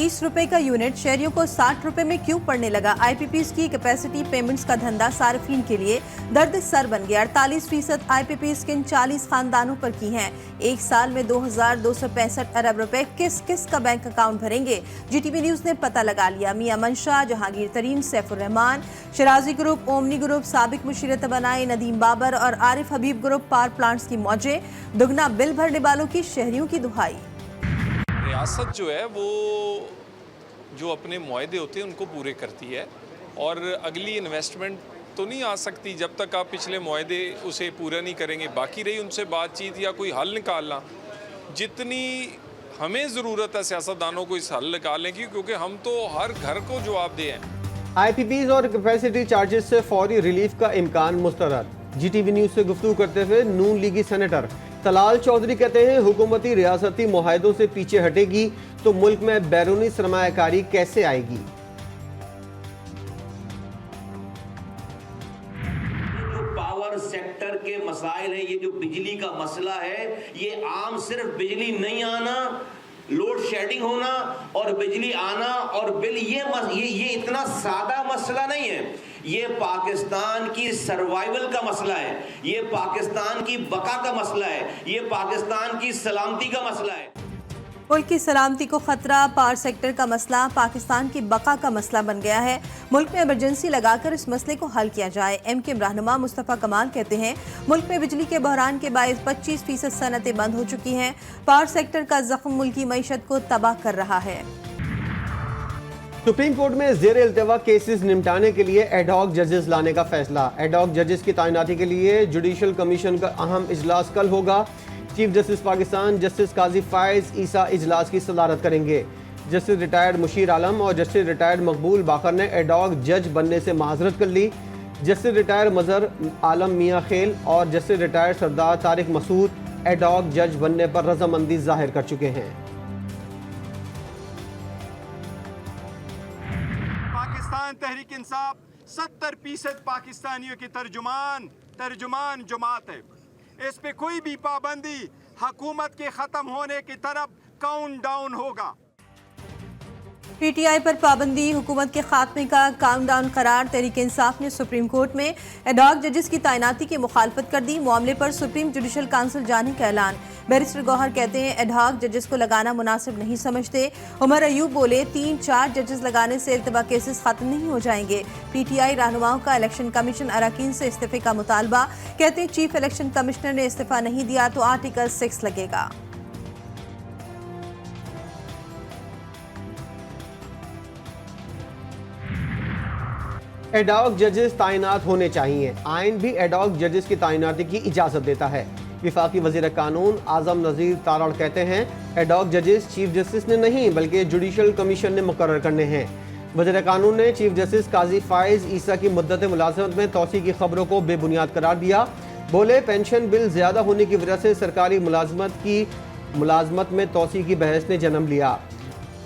20 रुपए का यूनिट शहरियों को 60 रुपए में क्यों पड़ने लगा? IPPs की कैपेसिटी पेमेंट्स का धंधा सार्फिन के लिए दर्द सर बन गया। 48% IPPs किन 40 खानदानों पर की हैं। एक साल में 2265 अरब रुपए किस किस का बैंक अकाउंट भरेंगे? GTV न्यूज ने पता लगा लिया। मियां मंशा, जहांगीर तरीन, Saifur Rahman, शराजी group, omni group, साबिक मुशीर तबनाई, नदीम बाबर और आरिफ हबीब ग्रुप पावर प्लांट्स की मौजें। दुगना बिल भरने वालों की शहरियों की दुहाई। रियासत जो है वो जो अपने मुआहदे होते हैं उनको पूरे करती है और अगली इन्वेस्टमेंट तो नहीं आ सकती जब तक आप पिछले मुआहदे उसे पूरा नहीं करेंगे। बाकी रही उनसे बातचीत या कोई हल निकालना, जितनी हमें ज़रूरत है सियासतदानों को इस हल निकालने की, क्योंकि हम तो हर घर को जवाबदेह हैं। IPPs और कैपेसिटी चार्जेस से फौरी रिलीफ का इम्कान मुस्तरद। GTV न्यूज से गुफ्तगू करते हुए नून लीगी सेनेटर तलाल चौधरी कहते हैं, हुकूमती रियासती मुआहदों से पीछे हटेगी तो मुल्क में बैरूनी सरमायाकारी कैसे आएगी। जो पावर सेक्टर के मसाइल है, ये जो बिजली का मसला है, ये आम सिर्फ बिजली नहीं आना, लोड शेडिंग होना और बिजली आना और बिल, ये इतना सादा मसला नहीं है। ये पाकिस्तान की सर्वाइवल का मसला है, ये पाकिस्तान की बका का मसला है, ये पाकिस्तान की सलामती का मसला है। मुल्क की सलामती को खतरा, पावर सेक्टर का मसला पाकिस्तान की बका का मसला बन गया है। मुल्क में इमरजेंसी लगाकर इस मसले को हल किया जाए। MKM रहनुमा मुस्तफ़ा कमाल कहते हैं, मुल्क में बिजली के बहरान के बायस 25% सनतें बंद हो चुकी हैं। पावर सेक्टर का जख्म मुल्क की मईशत को तबाह कर रहा है। सुप्रीम कोर्ट में ज़ेर इल्तवा केसेस निपटाने के लिए एडहॉक जजेस लाने का फैसला। एडहॉक जजेस की तैनाती के लिए जुडिशल कमीशन का अहम इजलास कल होगा। चीफ जस्टिस पाकिस्तान जस्टिस काजी फायज ईसा इजलास की सदारत करेंगे। जस्टिस रिटायर्ड मुशीर आलम और जस्टिस रिटायर्ड मकबूल बाकर ने एडहॉक जज बनने से माजरत कर ली। जस्टिस रिटायर्ड मजहर आलम मियाँ खेल और जस्टिस रिटायर्ड सरदार तारिक मसूद एडहॉक जज बनने पर रजामंदी जाहिर कर चुके हैं। पाकिस्तान तहरीक इंसाफ 70% पाकिस्तानियों की तर्जुमान जमात है। इस पे कोई भी पाबंदी हुकूमत के खत्म होने की तरफ काउंट डाउन होगा। PTI पर पाबंदी हुकूमत के खात्मे का काउंटडाउन करार। तहरीक इंसाफ ने सुप्रीम कोर्ट में एडहॉक जजेस की तैनाती की मुखालफत कर दी। मामले पर सुप्रीम जुडिशल काउंसिल जाने का ऐलान। बैरिस्टर गौहर कहते हैं, एडहॉक जजेस को लगाना मुनासिब नहीं समझते। उमर अयूब बोले, 3-4 जजेस लगाने से इल्तबा केसेस खत्म नहीं हो जाएंगे। PTI रहनुमाओं का इलेक्शन कमीशन अरकान से इस्तीफे का मुतालबा। कहते हैं, चीफ इलेक्शन कमिश्नर ने इस्तीफा नहीं दिया तो आर्टिकल 6 लगेगा। एडहॉक जजेस तैनात होने चाहिए। आइन भी एडहॉक जजेस की तैनाती की इजाज़त देता है। विफाकी वज़ीर कानून आज़म नज़ीर तारड़ कहते हैं, एडहॉक जजेस चीफ जस्टिस ने नहीं बल्कि जुडिशल कमीशन ने मुकर्रर करने हैं। वज़ीर कानून ने चीफ जस्टिस काजी फायज ईसा की मुद्दत मुलाज़मत में तोसी की खबरों को बेबुनियाद करार दिया। बोले, पेंशन बिल ज़्यादा होने की वजह से सरकारी मुलाजमत में तोसी की बहस ने जन्म लिया।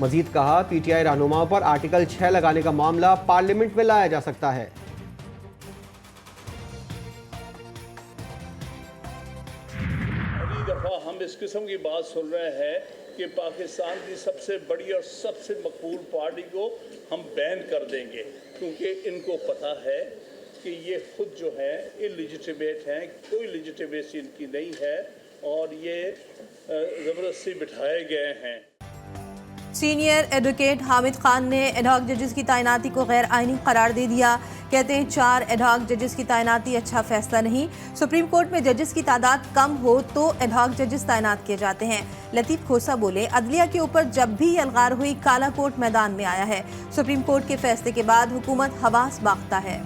मजीद कहा, PTI रहनुमाओं पर आर्टिकल 6 लगाने का मामला पार्लियामेंट में लाया जा सकता है। अगली दफ़ा हम इस किस्म की बात सुन रहे हैं कि पाकिस्तान की सबसे बड़ी और सबसे मकबूल पार्टी को हम बैन कर देंगे, क्योंकि इनको पता है कि ये खुद जो है इलिजिटिमेट हैं, कोई लिजिटिमेसी इनकी नहीं है और ये ज़बरदस्ती बिठाए गए हैं। सीनियर एडवोकेट हामिद खान ने एडहॉक जजेस की तैनाती को गैर आइनी करार दे दिया। कहते हैं, 4 एडहॉक जजेस की तैनाती अच्छा फैसला नहीं। सुप्रीम कोर्ट में जजेस की तादाद कम हो तो एडहॉक जजेस तैनात किए जाते हैं। लतीफ खोसा बोले, अदलिया के ऊपर जब भी यलगार हुई काला कोर्ट मैदान में आया है। सुप्रीम कोर्ट के फैसले के बाद हुकूमत हवास बाख्ता है।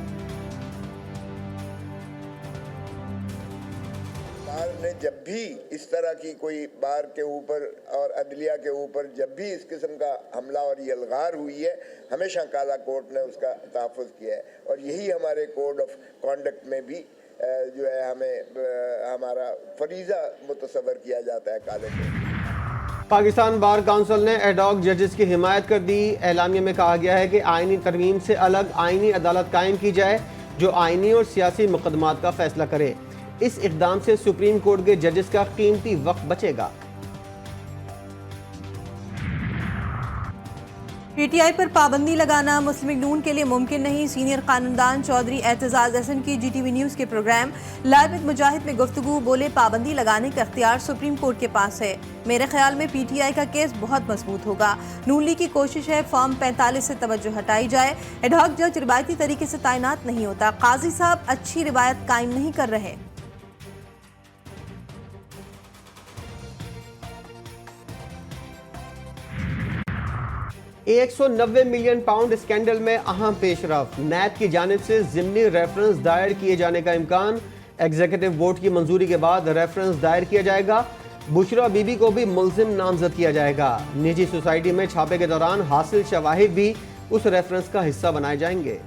ने जब भी इस तरह की कोई बार के ऊपर और अदलिया के ऊपर जब भी इस किस्म का हमला और यलगार हुई है, हमेशा काला कोर्ट ने उसका तहफ़्फ़ुज़ किया है और यही हमारे कोड ऑफ कॉन्डक्ट में भी जो है हमें हमारा फरीज़ा मुतसव्वर किया जाता है काले कोर्ट। पाकिस्तान बार काउंसिल ने एडहॉक जजेस की हिमायत कर दी। एलामिया में कहा गया है कि आइनी तरमीम से अलग आइनी अदालत कायम की जाए जो आइनी और सियासी मुकदमात का फैसला करे। इस इक़दाम से सुप्रीम कोर्ट के जजेस का कीमती वक्त बचेगा। पीटीआई पर पाबंदी लगाना मुस्लिम लीग नून के लिए मुमकिन नहीं। सीनियर कानूनदान चौधरी एतजाज अहसन की जीटीवी न्यूज के प्रोग्राम लाइव विद मुजाहिद में गुफ्तगू। बोले, पाबंदी लगाने का इख्तियार सुप्रीम कोर्ट के पास है। मेरे ख्याल में पीटीआई का केस बहुत मजबूत होगा। नून लीग की कोशिश है फॉर्म 45 से तवज्जो हटाई जाए। एडहॉक जज रिवायती तरीके से तैनात नहीं होता। काजी साहब अच्छी रिवायत कायम नहीं कर रहे। 190 मिलियन पाउंड स्कैंडल में अहम पेशरफ। नैब की जानिब से ज़िमनी रेफरेंस दायर किए जाने का इम्कान। एग्जीक्यूटिव बोर्ड की मंजूरी के बाद रेफरेंस दायर किया जाएगा। बुशरा बीबी को भी मुल्जिम नामजद किया जाएगा। निजी सोसाइटी में छापे के दौरान हासिल शवाहिद भी उस रेफरेंस का हिस्सा बनाए जाएंगे।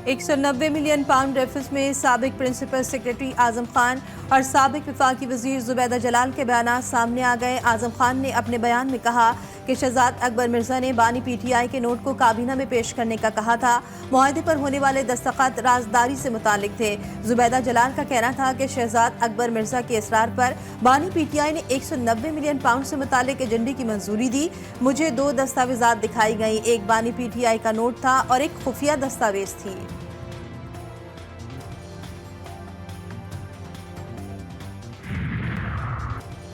190 मिलियन पाउंड रेफरेंस में साबिक प्रिंसिपल सेक्रेटरी आजम खान और साबिक वफाकी वजीर जुबैदा जलाल के बयान सामने आ गए। आजम खान ने अपने बयान में कहा कि शहजाद अकबर मिर्जा ने बानी पीटीआई के नोट को काबीना में पेश करने का कहा था। मुआहदे पर होने वाले दस्तखत राजदारी से मुतालिक थे। जुबैदा जलाल का कहना था कि शहजाद अकबर मिर्जा के इसरार पर बानी पीटीआई ने 190 मिलियन पाउंड से मुतालिक एजेंडे की मंजूरी दी। मुझे 2 दस्तावेजात दिखाई गई, एक बानी पीटीआई का नोट था और एक खुफिया दस्तावेज थी।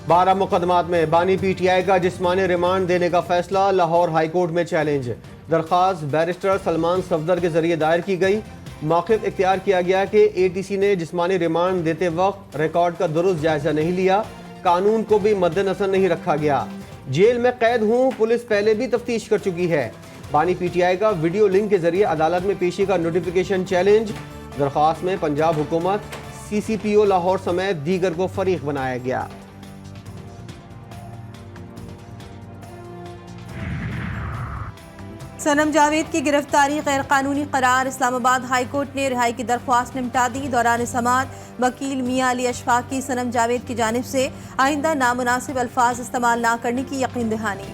बारह मुकदमात में बानी पीटीआई का जिस्मानी रिमांड देने का फैसला। लाहौर हाई कोर्ट में चैलेंज। दरख्वास्त बैरिस्टर सलमान सफदर के जरिए दायर की गई। मौक़िफ़ इख्तियार किया गया कि एटीसी ने जिस्मानी रिमांड देते वक्त रिकॉर्ड का दुरुस्त जायजा नहीं लिया। कानून को भी मद्देनजर नहीं रखा गया। जेल में कैद हूँ, पुलिस पहले भी तफ्तीश कर चुकी है। बानी पीटीआई का वीडियो लिंक के जरिए अदालत में पेशी का नोटिफिकेशन चैलेंज। दरख्वास्त में पंजाब हुकूमत, CCPO लाहौर समेत दीगर को फरीक बनाया गया। सनम जावेद की गिरफ्तारी गैर कानूनी करार। इस्लामाबाद हाई कोर्ट ने रिहाई की दरख्वास्त निपटा दी। दौरान समाअत वकील मियां अली अशफाक की सनम जावेद की जानिब से आइंदा नामुनासिब अल्फाज इस्तेमाल न करने की यकीन दहानी।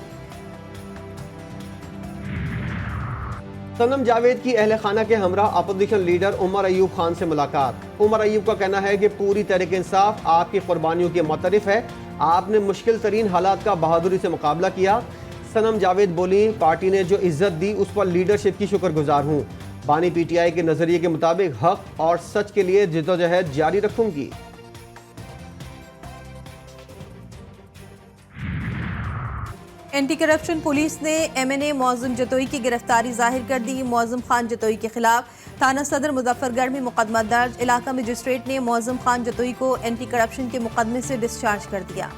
सनम जावेद की अहले खाना के हमरा अपोजिशन लीडर उमर अयूब खान से मुलाकात। उमर अयूब का कहना है कि पूरी तहरीक इंसाफ आपकी कुर्बानियों के मुतरिफ है। आपने मुश्किल तरीन हालात का बहादुरी से मुकाबला किया। सनम जावेद बोली, पार्टी ने जो इज्जत दी उस पर लीडरशिप की शुक्रगुजार हूँ। बानी पीटीआई के नजरिए के मुताबिक हक और सच के लिए जिद्दोजहद जारी रखूंगी। एंटी करप्शन पुलिस ने MNA मौज़म जतोई की गिरफ्तारी जाहिर कर दी। मौज़म खान जतोई के खिलाफ थाना सदर मुजफ्फरगढ़ में मुकदमा दर्ज। इलाका मजिस्ट्रेट ने मौज़म खान जतोई को एंटी करप्शन के मुकदमे से डिस्चार्ज कर दिया।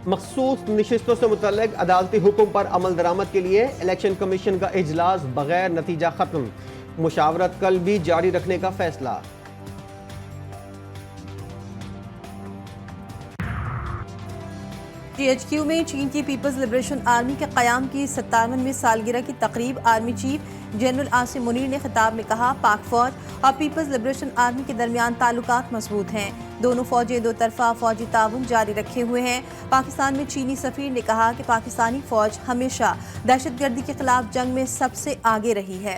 मखसूस नशिस्तों से मुतल्लिक अदालती हुक्म पर अमल दरामद के लिए इलेक्शन कमीशन का इजलास बगैर नतीजा खत्म। मुशावरत कल भी जारी रखने का फैसला। GHQ में चीन की पीपल्स लिबरेशन आर्मी के क़याम की 57वीं सालगिरह की तकरीब। Army chief general Asim Munir ने खिताब में कहा, पाक फौज और पीपल्स लिबरेशन आर्मी के दरमियान ताल्लुकात मजबूत हैं। दोनों फौजें दो तरफा फौजी ताउन जारी रखे हुए हैं। पाकिस्तान में चीनी सफीर ने कहा कि पाकिस्तानी फौज हमेशा दहशतगर्दी के खिलाफ जंग में सबसे आगे रही है।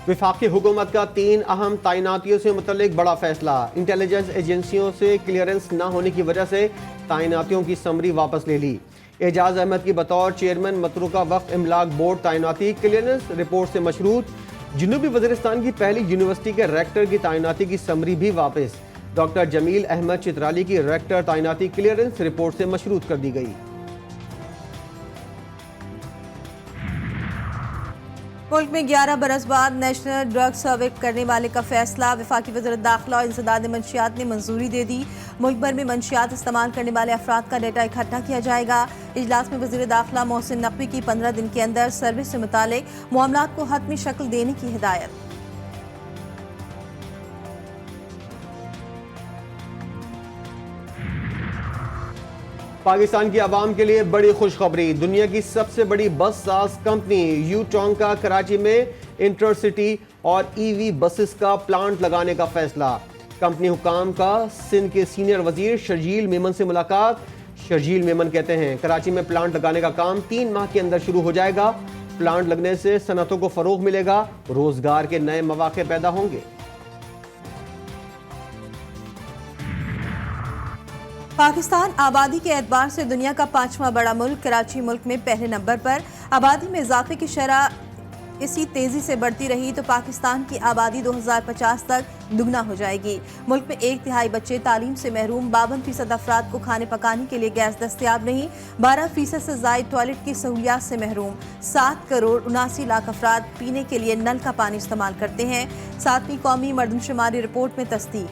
विफाकी हुकूमत का 3 अहम तैनातियों से मुतल्लिक बड़ा फैसला। इंटेलिजेंस एजेंसियों से क्लियरेंस न होने की वजह से तैनातियों की समरी वापस ले ली। एजाज अहमद की बतौर चेयरमैन मतरूका वक्त इमलाक बोर्ड तैनाती क्लियरेंस रिपोर्ट से मशरूत। जनूबी वज़ीरिस्तान की पहली यूनिवर्सिटी के रेक्टर की तैनाती की समरी भी वापस। डॉक्टर जमील अहमद चित्राली की रेक्टर तैनाती क्लियरेंस रिपोर्ट से मशरूत कर दी गई। मुल्क में 11 बरस बाद नेशनल ड्रग सर्वे करने वाले का फैसला। वफाकी वज़ीर दाखिला और इंसदाद मंशियात ने मंजूरी दे दी। मुल्क भर में मंशियात इस्तेमाल करने वाले अफराद का डेटा इकट्ठा किया जाएगा। इजलास में वज़ीर दाखिला मोहसिन नकवी की 15 दिन के अंदर सर्विस से मुतालिक मामलात को हतमी शक्ल देने की हिदायत। पाकिस्तान की आवाम के लिए बड़ी खुशखबरी। दुनिया की सबसे बड़ी बस साज कंपनी यूटोंग का कराची में इंटरसिटी और EV बसेस का प्लांट लगाने का फैसला। कंपनी हुकाम का सिंध के सीनियर वजीर शर्जील मेमन से मुलाकात। शर्जील मेमन कहते हैं कराची में प्लांट लगाने का काम 3 माह के अंदर शुरू हो जाएगा। प्लांट लगने से सनतों को फरोग मिलेगा, रोजगार के नए मौके पैदा होंगे। पाकिस्तान आबादी के एतबार से दुनिया का 5वां बड़ा मुल्क। कराची मुल्क में पहले नंबर पर। आबादी में इजाफे की शरह इसी तेजी से बढ़ती रही तो पाकिस्तान की आबादी 2050 तक दुगना हो जाएगी। मुल्क में 1/3 बच्चे तालीम से महरूम, 52% अफराद को खाने पकाने के लिए गैस दस्तयाब नहीं, 12% से जायद टॉयलेट की सहूलियात से महरूम, 7 करोड़ 79 लाख अफराद पीने के लिए नल का पानी इस्तेमाल करते हैं। 7वीं कौमी मरदमशुमारी रिपोर्ट में तस्दीक।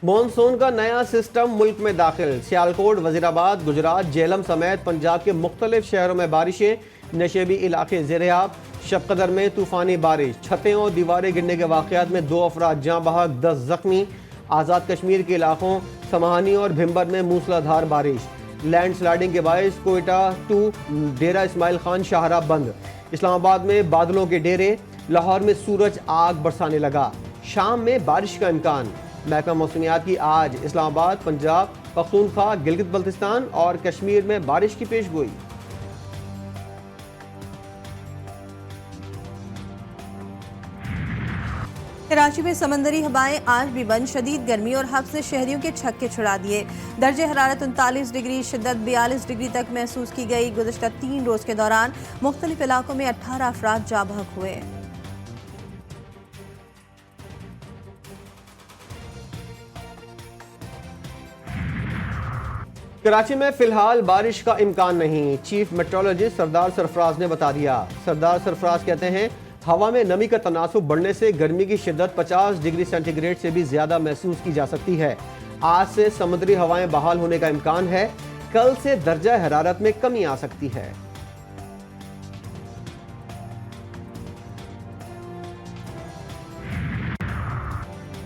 मॉनसून का नया सिस्टम मुल्क में दाखिल। सियालकोट, वजीराबाद, गुजरात, जेलम समेत पंजाब के मुख्तलिफ शहरों में बारिशें, नशेबी इलाके ज़ेर-ए-आब। शबकदर में तूफानी बारिश, छतें और दीवारें गिरने के वाक़यात में 2 अफराद जाँ बहक, 10 जख्मी। आज़ाद कश्मीर के इलाकों समाहानी और भिम्बर में मूसलाधार बारिश। लैंड स्लाइडिंग के बायस कोयटा टू डेरा इस्माइल खान शाहराह बंद। इस्लामाबाद में बादलों के डेरे, लाहौर में सूरज आग बरसाने लगा। शाम में बारिश का इम्कान। महकमा मौसमियात की आज इस्लामाबाद, पंजाब, पख्तूनख्वा, गिलगित बल्तिस्तान और कश्मीर में बारिश की पेशगोई। कराची में समंदरी हवाएं आज भी बंद। शदीद गर्मी और हफ्स ने शहरियों के छक्के छुड़ा दिए। दर्जे हरारत 39 डिग्री, शिद्दत 42 डिग्री तक महसूस की गई। गुज़श्ता 3 रोज़ के दौरान मुख्तलिफ इलाकों में 18 अफराद जाँ बहक हुए। कराची में फिलहाल बारिश का इम्कान नहीं, चीफ मेट्रोलॉजिस्ट सरदार सरफराज ने बता दिया। सरदार सरफराज कहते हैं हवा में नमी का तनासुब बढ़ने से गर्मी की शिद्दत 50 डिग्री सेंटीग्रेड से भी ज्यादा महसूस की जा सकती है। आज से समुद्री हवाएं बहाल होने का इम्कान है। कल से दर्जा हरारत में कमी आ सकती है।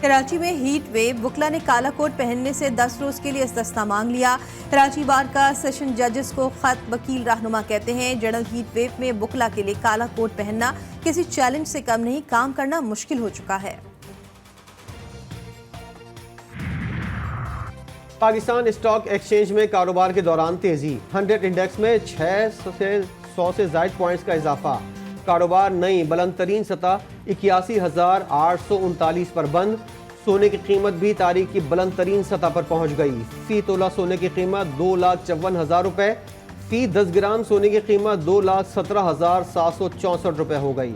कराची में हीट वेव, बुकला ने काला कोट पहनने से 10 रोज के लिए इस्तिस्ना मांग लिया। कराची बार का सेशन जजेस को खत। वकील रहनुमा कहते हैं जनरल हीट वेव में बुकला के लिए काला कोट पहनना किसी चैलेंज से कम नहीं, काम करना मुश्किल हो चुका है। पाकिस्तान स्टॉक एक्सचेंज में कारोबार के दौरान तेजी। 100 इंडेक्स में 600 से जायद पॉइंट्स का इजाफा। कारोबार नई बुलंद तरीन सतह 81,839 पर बंद। सोने की कीमत भी तारीख की बुलंद तरीन सतह पर पहुंच गई। फी तोला सोने की कीमत 2,54,000 रुपए, फी 10 ग्राम सोने की कीमत 2,17,764 रुपए हो गई।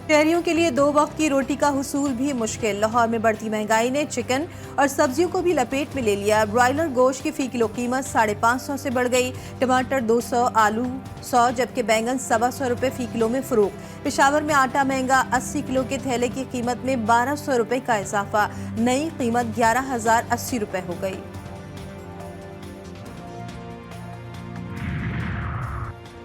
शहरियों के लिए 2 वक्त की रोटी का हुसूल भी मुश्किल। लाहौर में बढ़ती महंगाई ने चिकन और सब्जियों को भी लपेट में ले लिया। ब्रॉयलर गोश्त की फी किलो कीमत 550 से बढ़ गई। टमाटर 200, आलू 100, जबकि बैंगन 125 रुपए फी किलो में फरोख्त। पेशावर में आटा महंगा, 80 किलो के थैले की कीमत में 1200 रुपए का इजाफा। नई कीमत 11,080 रुपए हो गई।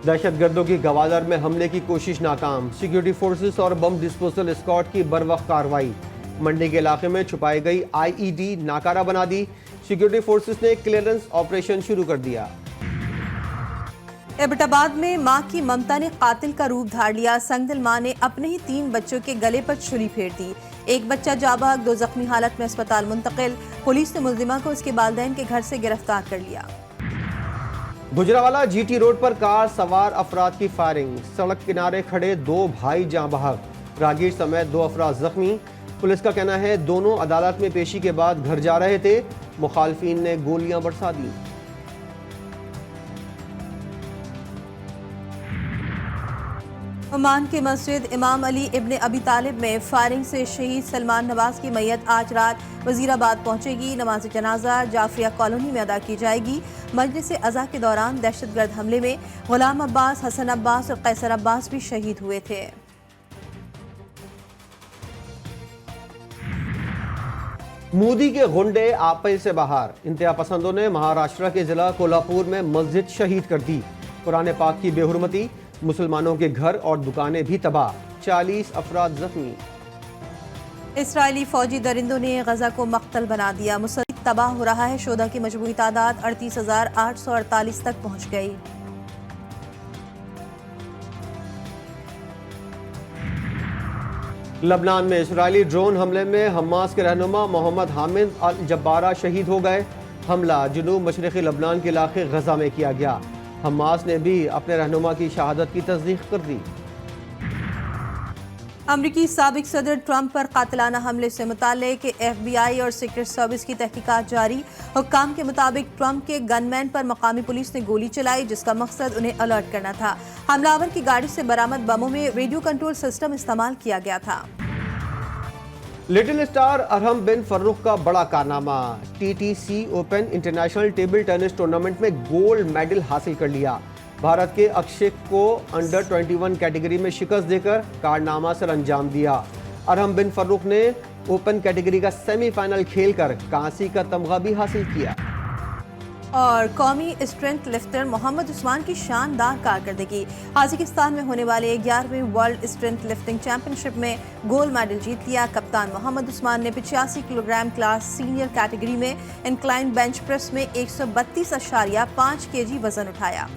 दहशतगर्दों की गवादर में हमले की कोशिश नाकाम। सिक्योरिटी फोर्सेस और बम डिस्पोजल स्क्वाड की बरवक्त कार्रवाई। मंडी के इलाके में छुपाई गई IED नाकारा बना दी। सिक्योरिटी फोर्सेस ने क्लियरेंस ऑपरेशन शुरू कर दिया। एबटाबाद में मां की ममता ने कातिल का रूप धार लिया। संगदिल मां ने अपने ही 3 बच्चों के गले पर छुरी फेर दी। एक बच्चा जाबाग, 2 जख्मी हालत में अस्पताल मुंतकिल। पुलिस ने मुल्जिमा को उसके वालिदैन के घर से गिरफ्तार कर लिया। गुजरावाला GT रोड पर कार सवार अफराद की फायरिंग। सड़क किनारे खड़े 2 भाई जाँ बहक। राहगीर समेत 2 अफराद जख्मी। पुलिस का कहना है दोनों अदालत में पेशी के बाद घर जा रहे थे। मुखालफिन ने गोलियां बरसा दी। ओमान के मस्जिद इमाम अली इब्ने अबी तालिब में फायरिंग से शहीद सलमान नवाज की मैयत आज रात वजीराबाद पहुंचेगी। नमाज जनाजा जाफरिया कॉलोनी में अदा की जाएगी। मजलिस अज़ा के दौरान दहशतगर्द हमले में गुलाम अब्बास, हसन अब्बास और कैसर अब्बास भी शहीद हुए थे। मोदी के गुंडे आपे से बाहर। इंतहा पसंदों ने महाराष्ट्र के जिला कोल्हापुर में मस्जिद शहीद कर दी। कुरान पाक की बेहुरमती, मुसलमानों के घर और दुकानें भी तबाह। 40 अफराद जख्मी। इसराइली फौजी दरिंदों ने गजा को मक्तल बना दिया। मुसलसल तबाह हो रहा है। शोधा की मजमूई तादाद 38,848 तक पहुंच गई। लबनान में इसराइली ड्रोन हमले में हमास के रहनुमा मोहम्मद हामिद अल जब्बारा शहीद हो गए। हमला जुनूब मशरक़ी लबनान के इलाके गजा में किया गया। हमास ने भी अपने रहनुमा की शहादत की तस्दीक कर दी। अमरीकी साबिक सदर ट्रंप पर कातिलाना हमले से मुताल्लिक FBI और सीक्रेट सर्विस की तहकीकात जारी। हुक्काम के मुताबिक ट्रंप के गनमैन पर मकामी पुलिस ने गोली चलाई, जिसका मकसद उन्हें अलर्ट करना था। हमलावर की गाड़ी से बरामद बमों में रेडियो कंट्रोल सिस्टम इस्तेमाल किया गया था। लिटिल स्टार अरहम बिन फर्रुख का बड़ा कारनामा, TTC open international table tennis tournament में गोल्ड मेडल हासिल कर लिया। भारत के अक्षय को अंडर 21 कैटेगरी में शिकस्त देकर कारनामा सर अंजाम दिया। अरहम बिन फर्रुख ने ओपन कैटेगरी का सेमीफाइनल खेलकर कांसी का तमगा भी हासिल किया। और कौमी स्ट्रेंथ लिफ्टर मोहम्मद उस्मान की शानदार कारकर्दगी, ताजिकिस्तान में होने वाले 11वें वर्ल्ड स्ट्रेंथ लिफ्टिंग चैंपियनशिप में गोल्ड मेडल जीत लिया। कप्तान मोहम्मद उस्मान ने 85 किलोग्राम क्लास सीनियर कैटेगरी में इंक्लाइन बेंच प्रेस में 132.5 kg वजन उठाया।